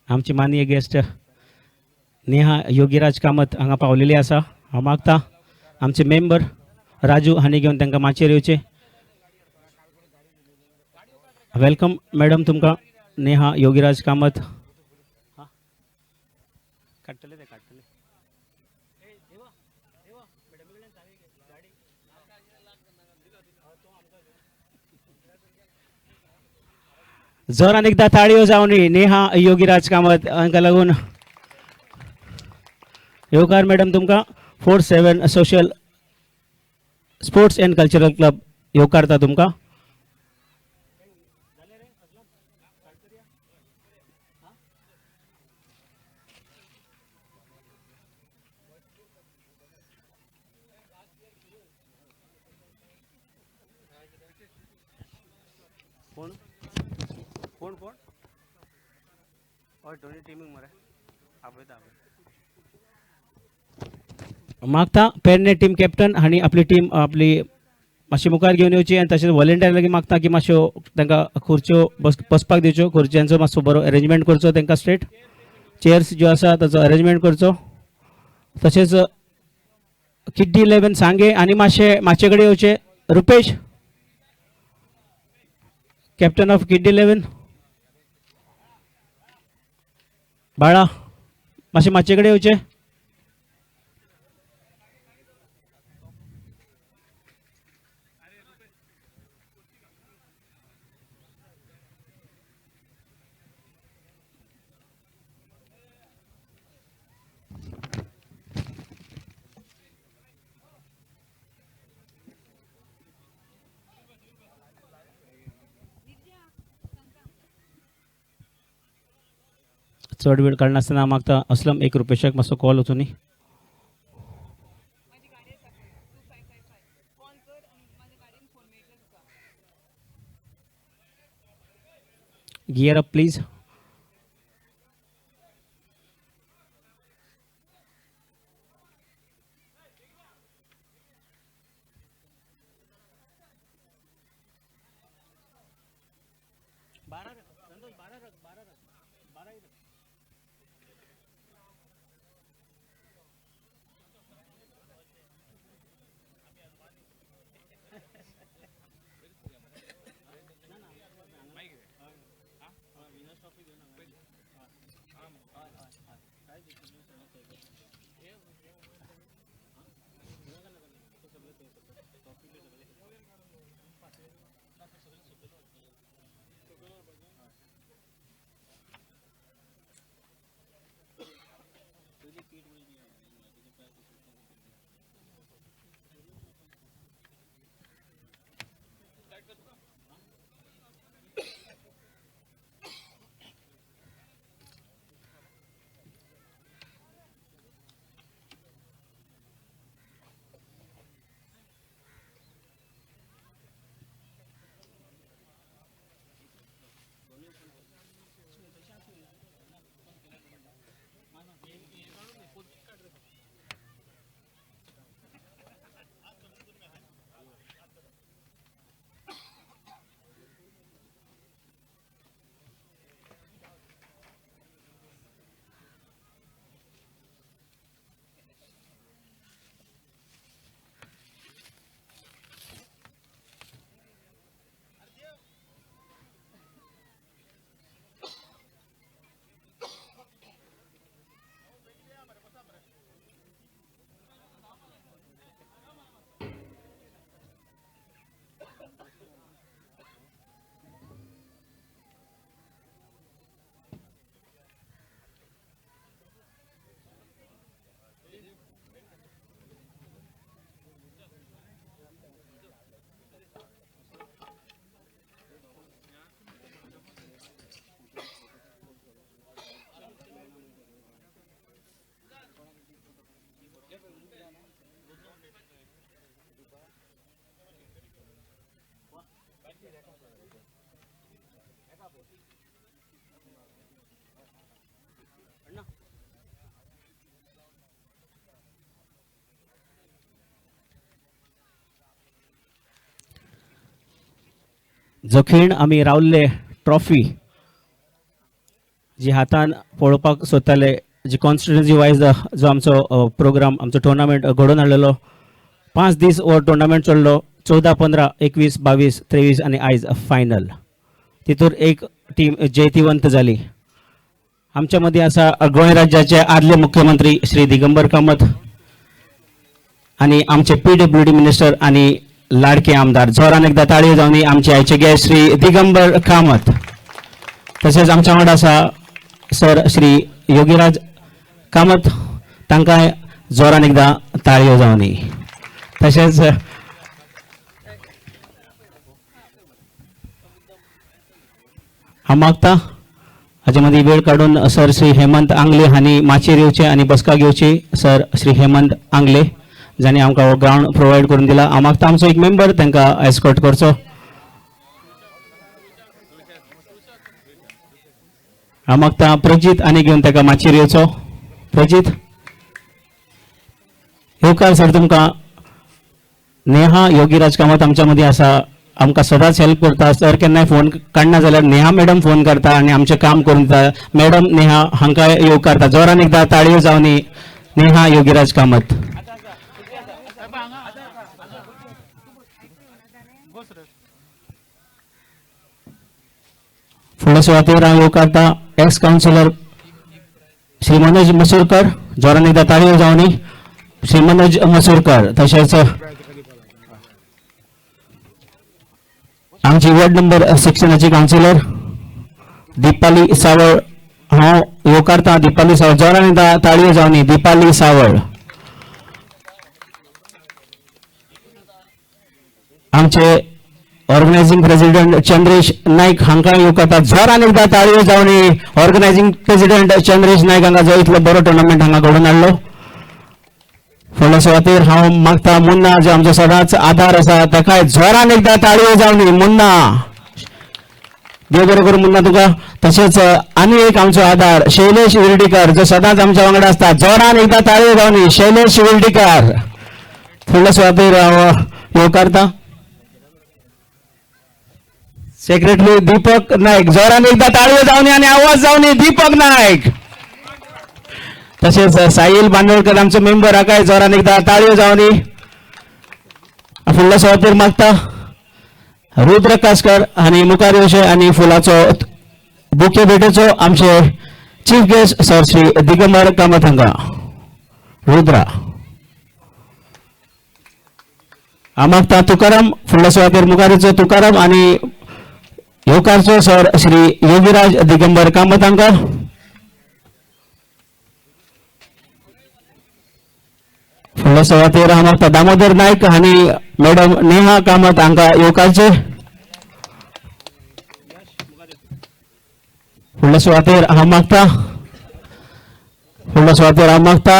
आमची माननीय गेस्ट नेहा योगीराज कामत हांगा पावलेली आसा. हांव मागता आमचे मेंबर राजू हांणी घेवन तांकां माचयेर येवचे. वेलकम मॅडम तुमकां नेहा योगीराज कामत. जोरान एकदा ताळयो जावनी नेहा योगीराज कामत हांकां लागून. येवकार मॅडम तुमकां 47 social sports and cultural club येवकारता तुमकां. मागता पेडणे टीम कॅप्टन हांणी आपली टीम आपली मातशी मुखार घेवन येवची आनी तशेंच व्हॉलेंटियर लेगीत मागता की मातश्यो तांकां खुर्च्यो बसपाक दिवच्यो. खुर्च्यांचो मातसो बरो अरेंजमेंट करचो तांकां स्ट्रेट चेअर्स ज्यो आसा ताचो अरेंजमेंट करचो. तशेंच किड्डी 11 सांगे आनी मातशे कडेन येवचे. रुपेश कॅप्टन ऑफ किड्डी 11 बाळा मातशे कडेन येवचे. चड वेळ काडनासतना मागता असलम एक रुपेशाक मातसो कॉल वचूनी. Gear up please. जखीण आमी रावल्ले ट्रॉफी जी हातान पळोवपाक सोदताले जी कॉन्स्टिट्युएन्सी वायज जो आमचो प्रोग्राम आमचो टुर्नामेंट घडोवन हाडलेलो 5 दीस हो टुर्नामेंट चल्लो 14, 15, 21, 22, 23 आणि आयज फायनल तितूर एक टीम जैतिवंत जाली. आमच्या मध्ये असा गोंय राज्याचे आदले मुख्यमंत्री श्री दिगंबर कामत आणि आमचे PWD मिनिस्टर आणि लाडके आमदार जोरान एकदा ताळयो जावनी आमचे आयचे गेस्ट श्री दिगंबर कामत. तसेच आमच्या वांगडा आसा सर श्री योगीराज कामत तांकां जोरान एकदा ताळयो जावनी. तसेच हांव मागता हाचे मदीं वेळ काडून सर श्री हेमंत आंगले हांणी माचयेर येवचें आनी बसका घेवची. सर श्री हेमंत आंगले जांणी आमकां हो ग्रावंड प्रोवायड करून दिला. हांव मागता आमचो एक मेंबर तांकां एस्कॉर्ट करचो. हांव मागता प्रजीत आनी घेवन ताका माचयेर येवचो. प्रजीत येवकार सर तुमकां. नेहा योगीराज कामत आमच्या मदीं आसा आमकां सदांच हेल्प करता. सर केन्नाय फोन काडना जाल्यार नेहा मॅडम फोन करता आनी आमचें काम करून दिता. मॅडम नेहा हांकां येवकारता. जोरान एकदा ताळयो जावनी नेहा योगीराज कामत. फुडल्या सुवातेर हांव येवकारता एक्स काउन्सिलर श्री मनोज मसूरकर. जोरान एकदा ताळयो जावनी श्री मनोज मसूरकर. तशेंच आमची वॉर्ड नंबर 16 काउन्सिलर दिपाली सावळ. हांव येवकारता दिपाली सावळ. जोरान एकदा ताळयो जावनी दिपाली सावळ. आमचे ऑर्गनायझिंग प्रेसिडेंट चंद्रेश नाईक हांकां येवकारता. जोरान एकदा ताळयो जावनी ऑर्गनायझिंग प्रेसिडेंट चंद्रेश नाईक हांकां जो इतलो बरो टुर्नामेंट हांगा घडोवन हाडलो. फुडल्या सुवातेर हांव मागता मुन्ना जो आमचो सदांच आधार आसा ताकाय जोरान एकदा ताळयो जावनी. मुन्ना देव बरें करूं मुन्ना तुका. तशेंच आनी एक आमचो आधार शैलेश विर्डीकर जो सदांच आमच्या वांगडा आसता. जोरान एकदा ताळयो जावनी शैलेश विर्डीकर. फुडल्या सुवातेर हांव येवकारता सेक्रेटरी दीपक नाईक. जोरान एकदा ताळयो जावनी आनी आवाज जावनी दीपक नाईक. तसेच साहिल बांदोडकर आमचे मेंबर हाकाय जोरान एकदा ताळयो जावनी. फुडल्या सुवातेर मागता रुद्र कासकर हांणी मुखार येवचें आनी फुलाचो बुके भेटोवचो आमचे chief guest sir Shri Digambar Kamat हांकां. रुद्रा. हांव मागता तुकाराम फुडल्या सुवातेर मुखार येवचो तुकाराम आनी येवकारचो सर श्री योगीराज दिगंबर कामत हांकां. फुडल्या सुवातेर हांव मागता दामोदर नायक हांणी मॅडम नेहा कामत हांकां येवकारचे. फुडल्या सुवातेर हांव मागता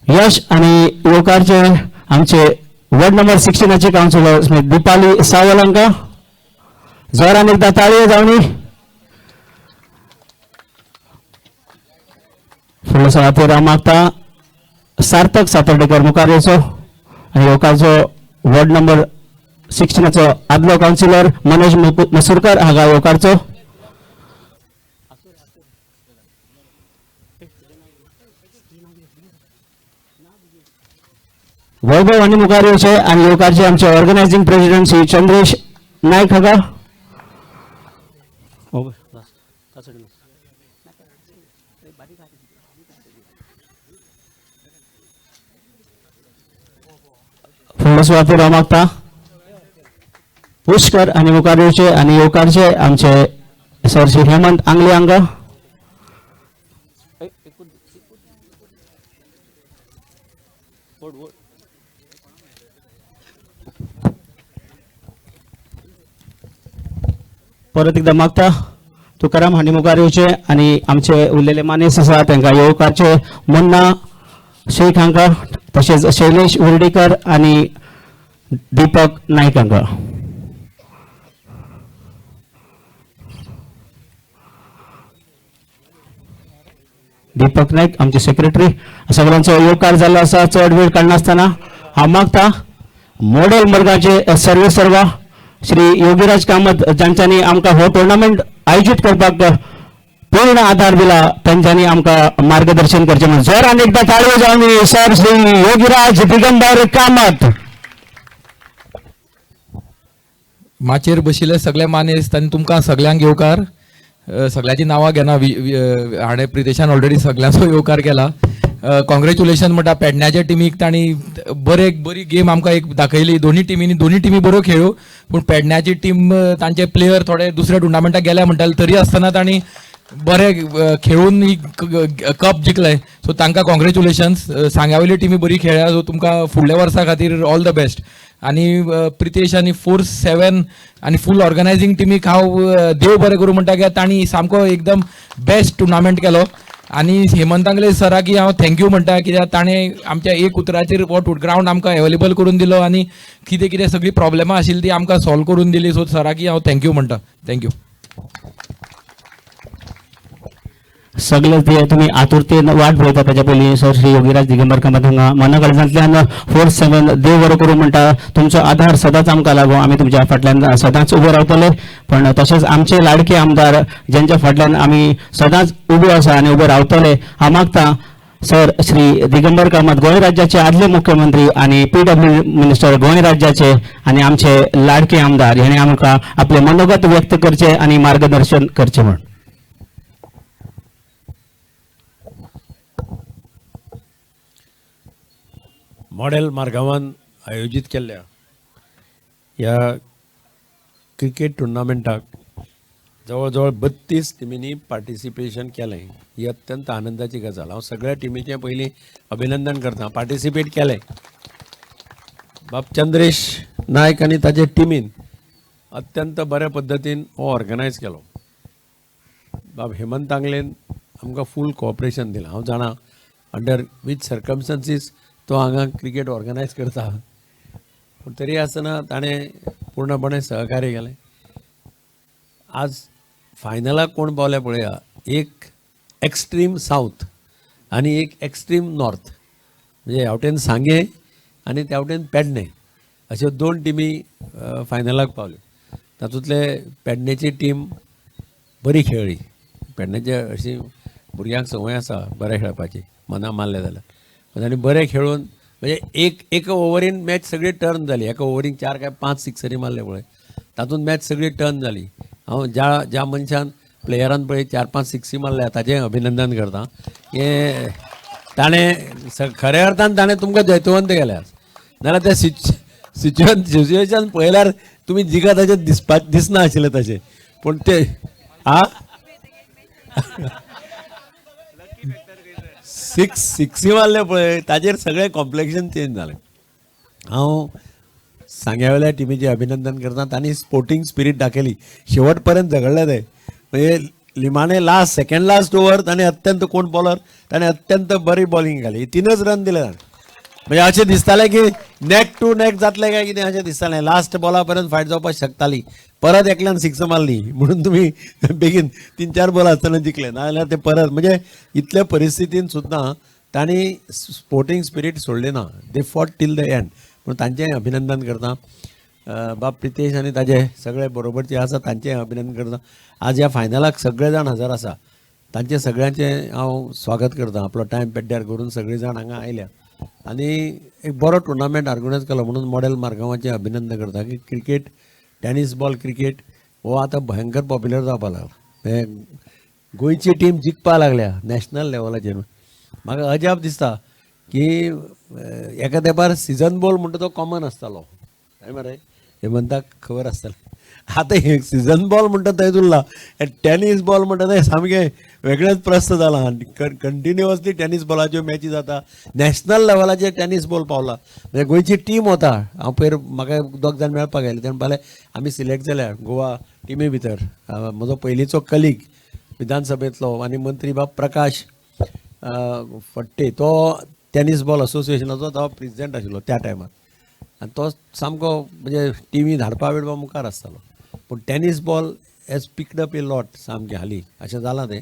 यश आनी येवकारचे आमचे वॉर्ड नंबर 16 काउन्सिलर दिपाली सावल हांकां. जोरान एकदा ताळयो जावनी. फुडल्या सुवातेर हांव मागता सार्थक सातर्डेकर मुखार येवचो आनी येवकारचो वॉर्ड नंबर 16 आदलो काउन्सिलर मनोज मसूरकर हांकां येवकारचो. वैभव हांणी मुखार येवचें आनी येवकारचे आमचे ऑर्गनायझिंग प्रेसिडेंट श्री चंद्रेश नायक हांकां. फुडल्या सुवातेर हांव मागता पुष्कर हांणी मुखार येवचें आनी येवकारचे आमचे सर श्री हेमंत आंगले हांकां. परत एकदा मागता तुकाराम हांणी मुखार येवचें आनी आमचे उरलेले मानेस आसा तांकां येवकारचे मुन्ना शेख हांकां. तशेंच शैलेश विर्डीकर आनी दीपक नायक हांकां. दीपक नाईक आमचे सेक्रेटरी सगळ्यांचो योगकार जाल्लो आसा. चड वेळ काडनासतना हांव मागता मॉडेल वर्गाचे सर्वे सर्वा श्री योगीराज कामत जांच्यांनी आमकां हो टुर्नामेंट आयोजीत करपाक पूर्ण आधार दिला त्यांच्यानी आमकां मार्गदर्शन करचें म्हणून जोरान एकदा ताळयो जावन सर श्री योगीराज दिगंबर कामत. माचेर बशिल्ले सगळे मानेस्त आनी तुमकां सगळ्यांक येवकार. सगळ्यांची नांवां घेना, हाणें प्रितेशान ऑलरेडी सगळ्यांचो येवकार केला. कॉंग्रेच्युलेशन म्हणटा पेडण्याच्या टिमीक, तांणी बरी गेम आमकां एक दाखयली. दोनी टिमी बऱ्यो खेळ्यो, पूण पेडण्याची टीम तांचे प्लेयर थोडे दुसऱ्या टुर्नामेंटाक गेल्या म्हणटाले, तरी आसतना तांणी बरे खेळून ही कप जिखले. सो तांकां कॉंग्रेच्युलेशन्स. सांग्यावयली टिमी बरी खेळ्ळ्या, सो तुमकां फुडल्या वर्सा खातीर ऑल द बेस्ट. आनी प्रितेश आनी फोर्स 7 आनी फूल ऑर्गनायझींग टिमीक हांव देव बरें करूं म्हणटा की तांणी सामको एकदम बेस्ट टुर्नामेंट केलो. आनी हेमंतांगले सराकी हांव थँक्यू म्हणटा, कित्याक ताणें आमच्या एक उतराचेर हो ग्रावंड आमकां अवेलेबल करून दिलो आनी कितें सगळीं प्रॉब्लेमां आशिल्लीं ती आमकां सॉल्व करून दिली. सो सराकी हांव थँक्यू म्हणटा. थँक्यू. सगळे ते तुम्ही आतुरतेन वाट पळयता ताच्या पयलीं सर श्री योगीराज दिगंबर कामत हांगा मनाकाळजांतल्यान फोर्स 7 देव बरो करूं म्हणटा. तुमचो आधार सदांच आमकां लागो, आमी तुमच्या फाटल्यान सदांच उबे रावतले. पण तशेंच आमचे लाडके आमदार ज्यांच्या फाटल्यान आमी सदांच उबे आसा आनी उबे रावतले. हांव मागता सर श्री दिगंबर कामत गोंय राज्याचे आदले मुख्यमंत्री आणि PW मिनिस्टर गोंय राज्याचे आणि आमचे लाडके आमदार हेणे आमकां आपले मनोगत व्यक्त करचे आणि मार्गदर्शन करचे म्हणून. मॉडेल मार्गावान आयोजीत केल्ल्या ह्या क्रिकेट टुर्नामेंटाक जवळ जवळ 32 टिमींनी पार्टिसिपेशन केलें. ही अत्यंत आनंदाची गजाल. हांव सगळ्या टिमीचें पयलीं अभिनंदन करता. पार्टिसिपेट केलें बाब चंद्रेश नायक आनी ताचे टिमीन अत्यंत बऱ्या पद्दतीन हो ऑर्गनायज केलो. बाब हेमंत आंगलेन आमकां फूल कोऑपरेशन दिलां. हांव जाणा अंडर वीच सर्कमस्टन्सीस तो हांगा क्रिकेट ऑर्गनायज करता, पूण तरी आसतना ताणें पूर्णपणे सहकार्य केलें. आज फायनलाक कोण पावले पळया, एक एक्स्ट्रीम साऊथ आनी एक एक्स्ट्रीम नॉर्थ, म्हणजे हेवटेन सांगे आनी तेवटेन पेडणे, अश्यो 2 टिमी फायनलाक पावल्यो. तातूंतले पेडणेची टीम बरी खेळ्ळी. पेडणेचे अशी भुरग्यांक संवय आसा बरें खेळपाची, मनां मारले जाल्यार. तांणी बरें खेळून म्हणजे एक ओव्हरीन मॅच सगळी टर्न जाली. एका ओव्हरीक 4 काय 5 सिक्सरी मारले पळय, तातूंत मॅच सगळी टर्न जाली. हांव ज्या मनशान प्लेयरान पळय 4-5 सिक्सी मारल्या ताचें अभिनंदन करता. हे ताणें खऱ्या अर्थान ताणें तुमकां जैतवंत केल्या. नाल्यार तें सिच्युएशन पळयल्यार तुमी जिखा तशें दिसना आशिल्लें तशें, पूण ते सिक्सी मारले पळय ताचेर सगळें कॉम्प्लेक्शन चेंज जालें. हांव सांग्यावयल्या टिमीचें अभिनंदन करता. तांणी स्पोर्टिंग स्पिरीट दाखयली, शेवट पर्यंत झगडले ते. म्हणजे लिमाणे सेकंड लास्ट ओवर ताणें अत्यंत कोण बॉलर ताणें अत्यंत बरी बॉलिंग घाली. 3च रन दिले ताणें. म्हणजे अशें दिसतालें की नेक टू नेक जातलें काय कितें अशें दिसतालें. लास्ट बॉला पर्यंत फायट जावपाक शकताली. परत एकल्यान सिक्स मारली म्हणून तुमी बेगीन 3-4 बॉल आसतना जिखले, नाजाल्यार ते परत. म्हणजे इतल्या परिस्थितीन सुद्दां तांणी स्पोर्टिंग स्पिरीट सोडली ना. They fought till the end. पूण तांचेंय अभिनंदन करता. बाब प्रितेश आनी ताजे सगळे बरोबरचे आसा तांचें अभिनंदन करता. आज ह्या फायनलाक सगळे जाण हजर आसा, तांचे सगळ्यांचें हांव स्वागत करता. आपलो टायम पेड्ड्यार करून सगळीं जाण हांगा आयल्या आनी एक बरो टुर्नामेंट ऑर्गनायज केलो म्हणून मॉडेल मार्गांवाचें अभिनंदन करता. की क्रिकेट, टेनीस बॉल क्रिकेट हो आतां भयंकर पॉप्युलर जावपाक लागला. गोंयची टीम जिखपाक लागल्या नॅशनल लेवलाचेर. म्हाका अजाप दिसता की एका तेंपार सिजन बॉल म्हणटा तो कॉमन आसतालो, काय मरे हेमंताक खबर आसतलें. आतां हे सिजन बॉल म्हणटा थंय उरला. टेनीस बॉल म्हणटा तें सामकें वेगळेंच प्रस्त जालां. कंटिन्युअसली टेनीस बॉलाच्यो मॅची जाता. नॅशनल लेवलाचेर टेनीस बॉल पावला. म्हणजे गोंयची टीम वता. हांव पयर म्हाका 2 जाण मेळपाक गेले, तेणें म्हणलें आमी सिलेक्ट जाल्या गोवा टिमी भितर. म्हजो पयलींचो कलीग विधानसभेंतलो आनी मंत्री बाब प्रकाश फडटे, तो टेनीस बॉल असोसिएशनाचो तो प्रेसिडेंट आशिल्लो त्या टायमार. आनी तो सामको म्हणजे टिमी धाडपा बिडपा मुखार आसतालो. पूण tennis ball has picked up a lot सामकें हालीं अशें जालां तें.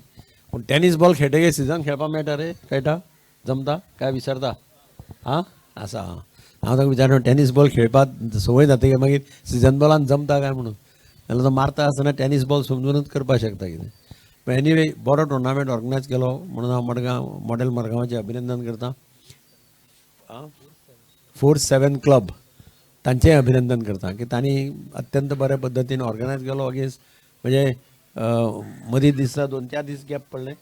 पूण टेनीस बॉल खेळटकीर सिजन खेळपाक मेळटा रे कळटा जमता काय विचारता आं आसा हां हांव ताका विचारलो टेनीस बॉल खेळपाक संवय जातकीर मागीर सिजन बॉलान जमता काय म्हणून जाल्यार तो मारता आसतना टेनीस बॉल समजूनच करपाक शकता कितें पण एनीवे बरो टुर्नामेंट ऑर्गनायज केलो म्हणून हांव मडगांव मॉडेल मडगांवाचें अभिनंदन करता 4-7 क्लब तांचेंय अभिनंदन करता की तांणी अत्यंत बऱ्या पद्दतीन ऑर्गनायज केलो अगेन्स्ट म्हणजे मदीं दिसता 2-4 दीस गॅप पडले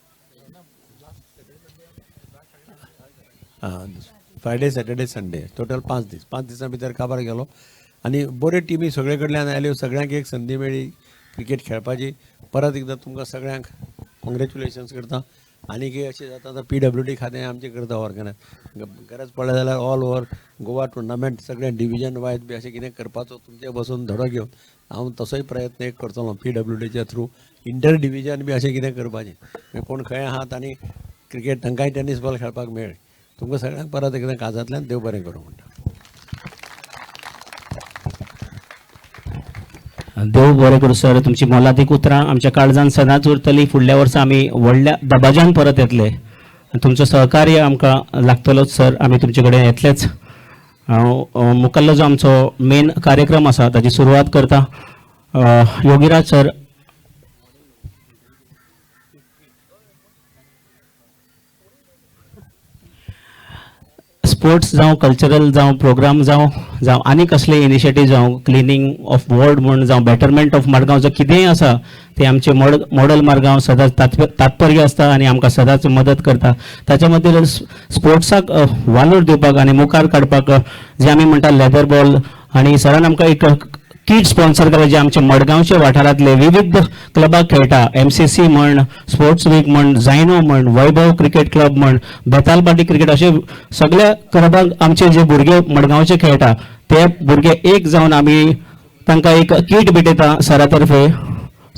फ्रायडे सॅटर्डे संडे टोटल 5 दिसां भितर काबार गेलो आनी बऱ्यो टिमी सगळे कडल्यान आयल्यो सगळ्यांक एक संदी मेळ्ळी क्रिकेट खेळपाची परत एकदां तुमकां सगळ्यांक कॉंग्रेच्युलेशन्स करता आनी कितें अशें जाता तर PWD खातें आमचें करता ऑर्गनायज गरज पडले जाल्यार ऑल ओवर गोवा टुर्नामेंट सगळें डिविजन वायज बी अशें कितें करपाचो तुमचे बसून धडो घेवन हांव तसोय प्रयत्न एक करतलो PWDच्या थ्रू इंटर डिविजन बी अशें कितें करपाचें कोण खंय आहात आनी क्रिकेट तांकांय टेनीस बॉल खेळपाक मेळ्ळे तुमकां सगळ्यांक परत एकदां काजांतल्यान देव बरें करूं म्हणटा देव बरें करूं सर तुमची मोलादीक उतरां आमच्या काळजांत सदांच उरतलीं फुडल्या वर्सा आमी व्हडल्या दबाज्यान परत येतले तुमचो सहकार्य आमकां लागतलोच सर आमी तुमचे कडेन येतलेच हांव मुखाल्लो जो आमचो मेन कार्यक्रम आसा ताची सुरवात करता योगीराज सर स्पोर्ट्स जावं कल्चरल जावं प्रोग्राम जावं आनी कसले इनिशिएटीव जावं क्लिनींग ऑफ वर्ल्ड म्हण जावं बेटरमेंट ऑफ मडगांव जो कितेंय आसा ते आमचे मॉडल मडगांव सदांच तात्पर्य आसता आनी आमकां सदांच मदत करता ताच्या मदीं स्पोर्ट्साक वालोर दिवपाक आनी मुखार काडपाक जे आमी म्हणटा लेदर बॉल आनी सरान आमकां एक किट स्पॉन्सर केला जे आमचे मडगांवचे वाठारांतले विविध क्लबाक खेळटा MCC म्हण स्पोर्ट्स वीक म्हण जायनो म्हण वैभव क्रिकेट क्लब म्हण बेतालबाटी क्रिकेट असे सगळ्या क्लबाक आमचे जे भुरगे मडगांवचे खेळटा ते भुरगे एक जावन आमी तांकां एक किट भेटयता सरा तर्फे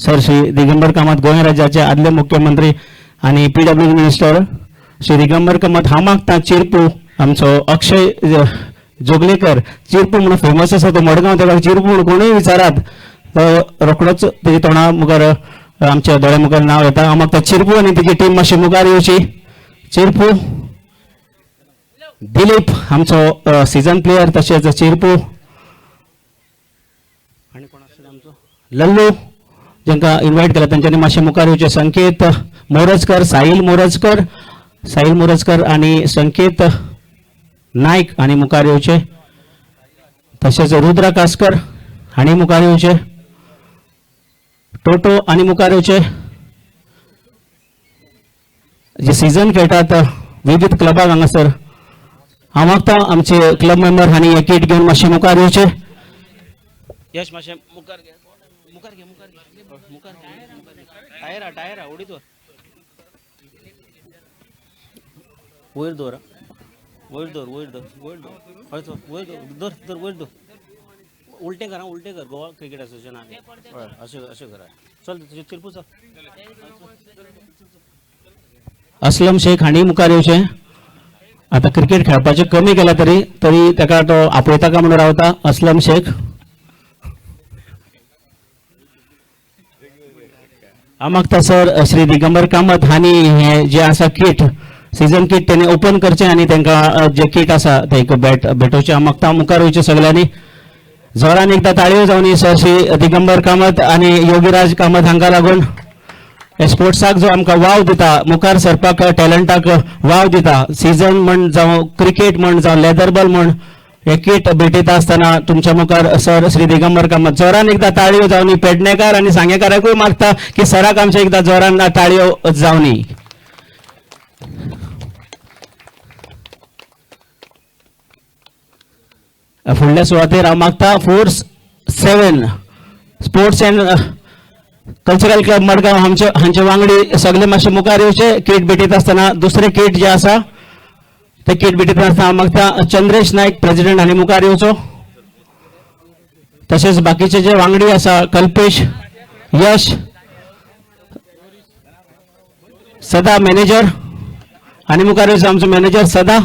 सर श्री दिगंबर कामत गोंय राज्याचे आदले मुख्यमंत्री आनी PWD मिनिस्टर श्री दिगंबर कामत हांव मागता चिरपू आमचो अक्षय जोगलेकर चिरपू म्हणून फेमस आसा तो मडगांव ताका चिरपू म्हणून कोणूय विचारात तो रोखडोच तेजे तोंडा मुखार आमच्या दोळ्या मुखार नांव येता हांव मागता चिरपू आनी तेजी टीम मातशी मुखार येवची चिरपू दिलीप आमचो सीजन प्लेयर तशेंच चिरपू आनी कोण आसता आमचो लल्लू जांकां इन्वायट केला तांच्यांनी मातशे मुखार येवचे संकेत मोरजकर साहिल मोरजकर आनी संकेत नायक हांणी मुखार येवचे तशेंच रुद्र कासकर हांणी मुखार येवचे टोटो हांणी मुखार येवचे जे सीजन खेळटात विविध क्लबाक हांगासर हांव मागता आमचे क्लब मेंबर हांणी हे किट घेवन मातशे मुखार येवचे यश मातशे मुखार घे टायरा उडीत वयर दवर वयर दवर उलटे कर गोवा क्रिकेट असोसिएशन अशें करा चल चिरपू चल असलम शेख हांणी मुखार येवचे आता क्रिकेट खेळपाचें कमी केला तरी ताका तो आपयता काय म्हणून रावता असलम शेख हांव मागता सर श्री दिगंबर कामत हांणी हे जे आसा किट सीजन किट तेणे ओपन करचें आनी तांकां जे किट आसा ते भेटोवचें हांव मागता मुखार वयचें सगळ्यांनी जोरान एकदां ताळयो जावनी सर श्री दिगंबर कामत आनी योगीराज कामत हांकां लागून स्पोर्ट्साक जो आमकां वाव दिता मुखार सरपाक टॅलंटाक वाव दिता सीजन म्हण जावं क्रिकेट म्हण जावं लेदर बॉल म्हण हे किट भेटयता आसतना तुमच्या मुखार सर श्री दिगंबर कामत जोरान एकदां ताळयो जावनी पेडणेकार आनी सांगेकाराकूय मागता की सराक आमच्या एकदां जोरान ताळयो जावनी फुडल्या सुवातेर हांव मागता 4-7 sports and cultural club Madgaon हांचे वांगडी सगळे मातशे मुखार येवचे किट भेटयता आसतना दुसरे किट जे आसा ते किट भेटयता आसतना हांव मागता चंद्रेश नायक प्रेसिडेंट हांणी मुखार येवचो तशेंच बाकीचे जे वांगडी आसा कल्पेश यश सदा मॅनेजर हांणी मुखार येवचो आमचो मॅनेजर सदा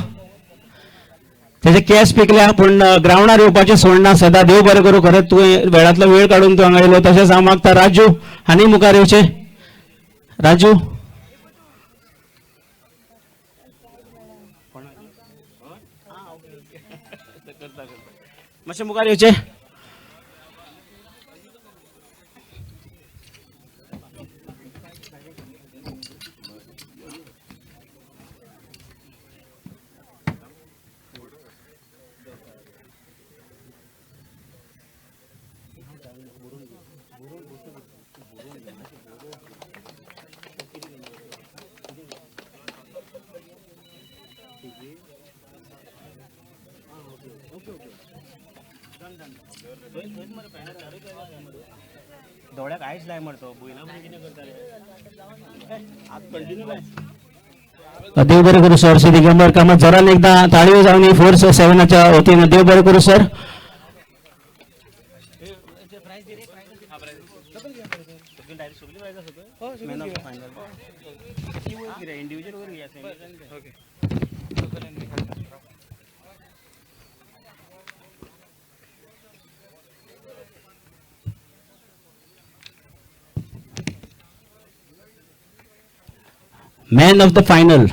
तेजे केस पिकल्या पूण ग्राउंडार येवपाचें सोडना सदा देव बरें करूं खरेंच तुवें वेळांतलो वेळ काडून तूं हांगा येयलो तशेंच हांव मागता राजू हांणी मुखार येवचें राजू मातशें मुखार येवचें. दोड्याक आयस लाय मरतो बुयना पण कितें करताले आज कंटिन्यू लाय. देव बरें करू सर. श्री दिगंबर कामत जोरान एकदा ताळयो जावनी 4-7च्या वतीन देव बरें करू sir. Man of the final,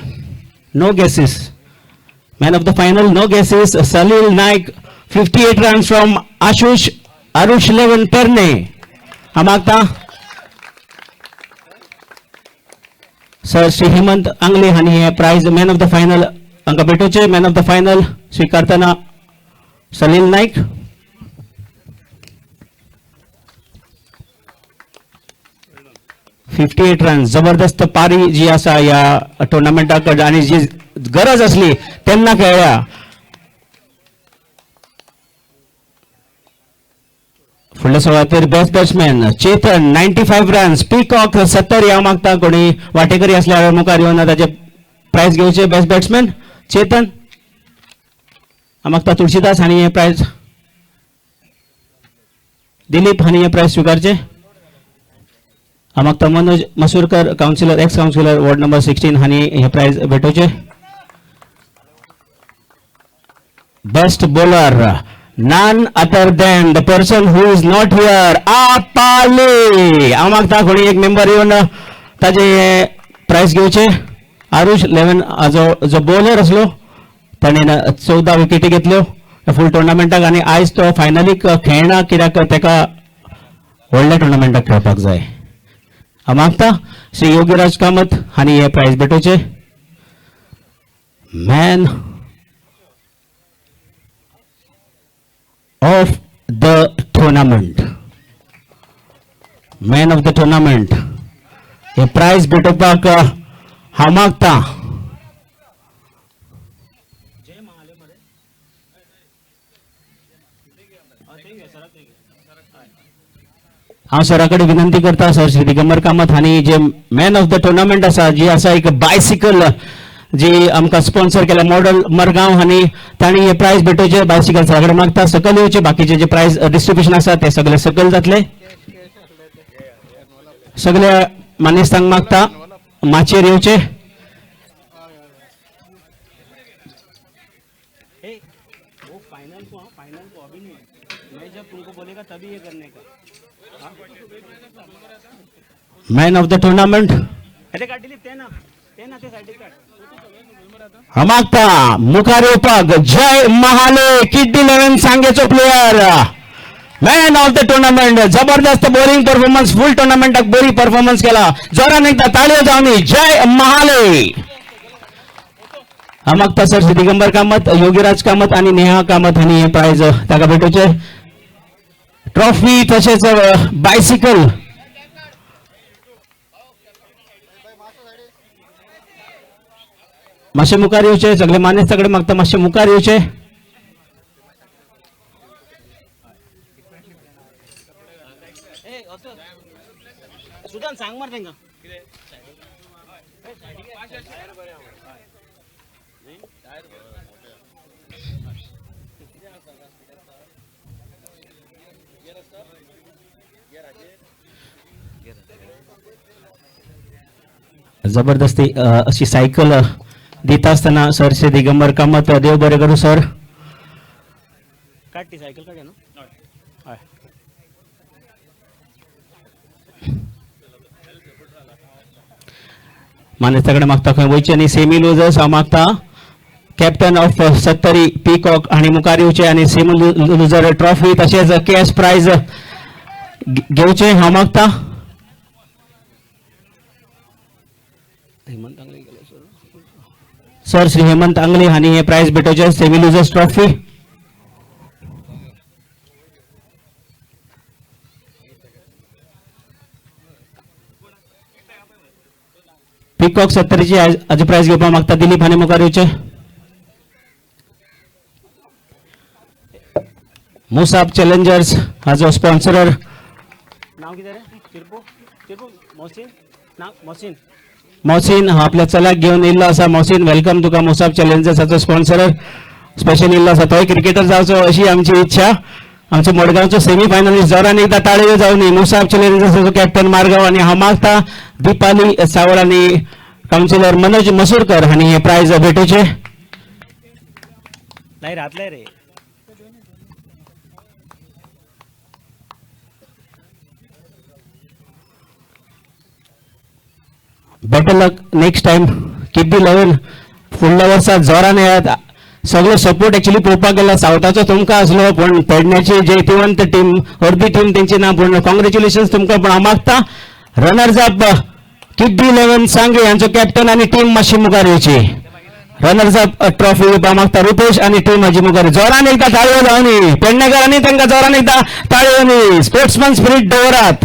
no guesses. Man of the final, no guesses. Salil Naik, 58 runs from Arush 11 Perne. Hamakta. Sir Shri Hemant Angle Hani prize man of the final. Anka Betoche, man of the final. Shri Kartana Salil Naik. Fifty eight run जबरदस्त पारी जी आसा या टुर्नामेंटाक आणि जी गरज असली तेन्ना खेळ्ळ्या. फुडल्या सुवातेर best batsman Chetan 95 runs. Peacock 70 या मागता कोणी वाटेकरी असल्यार मुखार येवन ताचे प्राइज घेवचे. बेस्ट बॅट्समॅन चेतन मागता तुळशीदास हांणी हे प्राइज. दिलीप हांणी हे प्राइज स्वीकारचे. मागता Manoj Masurkar councillor ex councillor ward number 16 हांणी हे प्राइज भेटोवचे. Best bowler none other than the person who is not here, आपाले. मागता कोणी एक मेंबर येवन ताजे प्राइज घेवचे. आरुष 11 जो बॉलर असलो ताणें 14 विकेटी घेतल्यो फुल टुर्नामेंटाक आणि आयज तो फायनलीक खेळना कित्याक ताका व्हडल्या टुर्नामेंटाक खेळपाक जाय. मागता श्री योगीराज कामत हांणी हे प्राइज भेटोवचे. Man of the tournament, man of the tournament हे प्राइज भेटोवपाक हांव मागता हांव सरा कडेन विनंती करता. सर श्री दिगंबर कामत हांणी जे मॅन ऑफ द टुर्नामेंट आसा जी आसा एक बायसिकल जी आमकां स्पॉन्सर केल्या मॉडल मरगांव हांणी तांणी हे प्राइज भेटोवचे. बायसिकल सरा कडेन मागता सकयल येवचे. बाकीचे जे प्राइज डिस्ट्रिब्युशन आसा ते सगळे सकयल जातले. सगळ्या मानेस्तांक मागता माचयेर येवचे. मॅन ऑफ द टुर्नामेंट मागता मुखार येवपाक जय महाले किड 11 सांगेचो player. Man of the tournament जबरदस्त बॉलिंग परफॉर्मन्स फुल टुर्नामेंटाक बरी परफॉर्मन्स केला. जोरान एकदा ताळयो जावनी जय महाले. मागता सर श्री दिगंबर कामत योगीराज कामत आणि नेहा कामत हांणी हे प्राइज ताका भेटोवचे. ट्रॉफी तशेंच बायसिकल मातशे मुखार येवचे. सगळे मानेस्ता कडेन मागता मातशे मुखार येवचे. सांग मार तेंका जबरदस्ती अशी सायकल दिता असताना सर श्री दिगंबर कामत देव बरें करूं सर. काढ ती सायकल काढ ना. मानेस्ता कडेन मागता खंय वयचे न्ही. सेमी लुजर्स हांव मागता कॅप्टन ऑफ सत्तरी पीकॉक आणि मुखार येवचे आणि सेमी लुजर ट्रॉफी तशेंच कॅश प्राइज घेवचे हांव मागता. सर श्री हेमंत आंगले हांणी हे prize भेटोवचे semi losers trophy. Peacock सत्तरीची आज प्राइज घेवपाक मागता दिलीप हांणी मुखार येवचे. मुसाब चॅलेंजर्स हाजो स्पॉन्सरर नाव कितें रे? चिरपू मोहसीन नाव मोहसीन हा आपल्या चलाक घेवन येयल्लो आसा. मोहसीन वेलकम तुका. मुसाब चॅलेंजर्स हाजो स्पॉन्सरर स्पेशल येयल्लो आसा. तोय क्रिकेटर जावचो अशी आमची इच्छा. आमचो मडगांवचो सेमी फायनलिस्ट जोरान एकदा ताळयो जावनी. मुसाब चॅलेंजर्साचो कॅप्टन मारगांव आणि हांव मागता दिपाली सावळ आणि काउन्सिलर मनोज मसूरकर हांणी हे प्राइज भेटोवचे. नाही रातले रे. Better luck next time. Keep the level. फुडल्या वर्सा जोरान येयात. सगळो सपोर्ट एक्चुअली पळोवपाक गेल्यार सावथाचो तुमकां आसलो पण पेडण्याची जैतिवंत टीम अर्दी टीम तेंची ना पूण कॉंग्रॅच्युलेशन्स तुमकां. पण हांव मागता रनर्स अप कीप दी 11 सांगे हांचो कॅप्टन आनी टीम मातशी मुखार येवची. रनर्स अप ट्रॉफी घेवपाक मागता रुपेश आनी टीम हाजी मुखार. जोरान एकदा ताळयो जावनी. पेडणेकरांनी तांकां जोरान एकदा ताळयोनी. स्पोर्ट्समॅन स्पिरीट दवरात.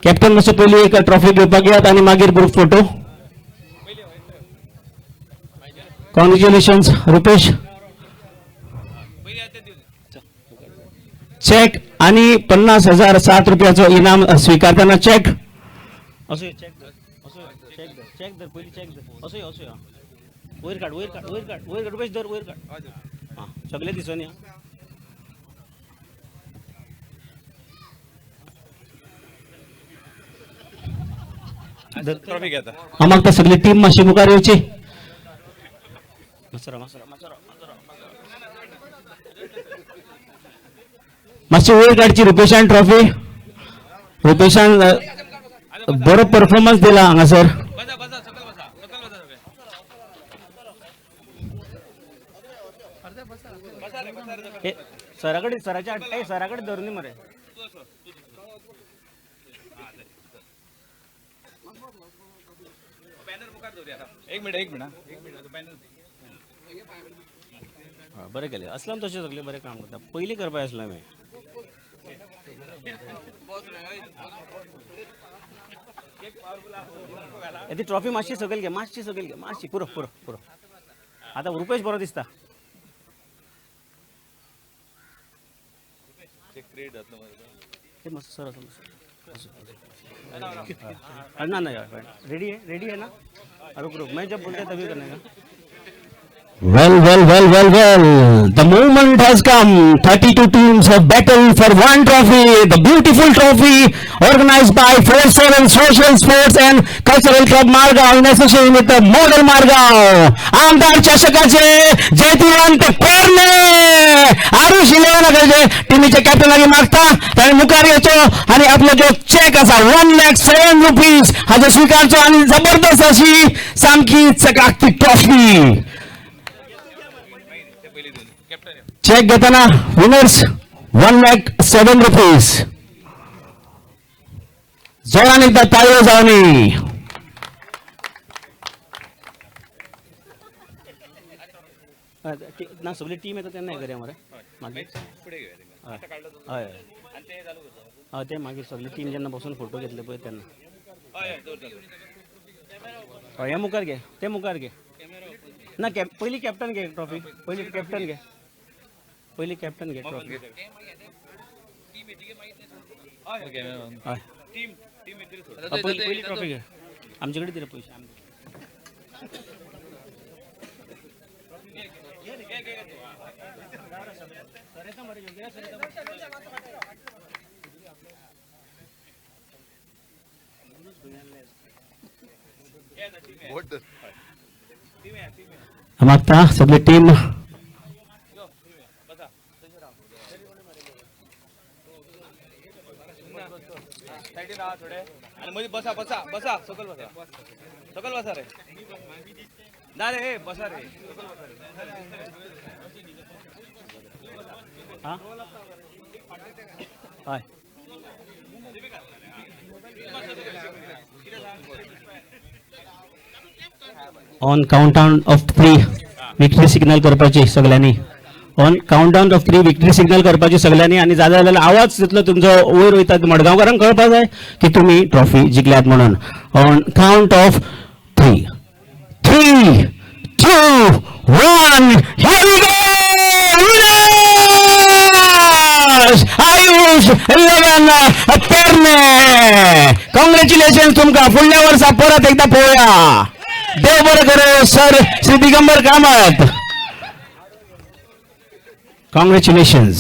कॅप्टन मातसो पयलीं एक ट्रॉफी घेवपाक येयात आणि मागीर group photo. Congratulations Rupesh. Cheque आणि 50,000 ₹7 इनाम स्वीकारताना चेक. सगळे दिसून या. हांव मागता सगळी टीम मातशी मुखार येवची. मातशी वयर काडची रुपेशान ट्रॉफी. रुपेशान बरो परफॉर्मन्स दिला हांगासर. सराकडे धरून मरे. एक मिनिट बरें केलें. असलाम तशें सगळें बरें काम करता. पयलीं करपाक आसलें हांवें. ती ट्रॉफी मातशी सकयल घे. मातशी पुरो आतां रुपेश बरो दिसता. सर ना रेडी है ना. रुक मैं जब बोलते तभी करने का. Well. The moment has come. 32 teams have battled for one trophy. The beautiful trophy organized by 47 Social Sports and Cultural Club Margaon in association with the Model Margaon. आमदार चषकाचे जैतिवंत पेरणे आरुष 11 टीमीचे कॅप्टन लागी मागता ताणे मुखार येवचो आणि आपलो जो चेक आसा 1,07,000 रुपीज हाजो स्वीकारचो आणि जबरदस्त अशी सामकी चकाकती ट्रॉफी. चेक घेताना विनर्स 1,07,000 रुपीज. जोरान एकदा ताळयो जावनी. ना सगळी टीम येता तेन्ना हे करया मरे. हय ते मागीर सगळी टीम जेन्ना बसून फोटो घेतले पळय तेन्ना. हे मुखार घे. ते मुखार घे. ना पयलीं कॅप्टन घे ट्रॉफी. पयलीं कॅप्टन घे ट्रॉफी. पयली ट्रॉफी घे. आमचे कडेन दिले पयशे. मागता सगळी team on countdown of 3 victory signal करपाची सगळ्यांनी. On countdown of 3 victory signal करपाची सगळ्यांनी. आणि जाता जाल्यार आवाज तितलो तुमचो वयर वयता मडगांवकारांक कळपाक जाय की तुमी ट्रॉफी जिखल्यात म्हणून. On count of 3, 3, 2, 1, here we go! Winners! Ayush 11 पेरणे. कॉंग्रॅच्युलेशन तुमकां. फुडल्या वर्सा परत एकदा पळोवया. देव बरें करो सर श्री दिगंबर कामत. कॉंग्रॅच्युलेशन्स.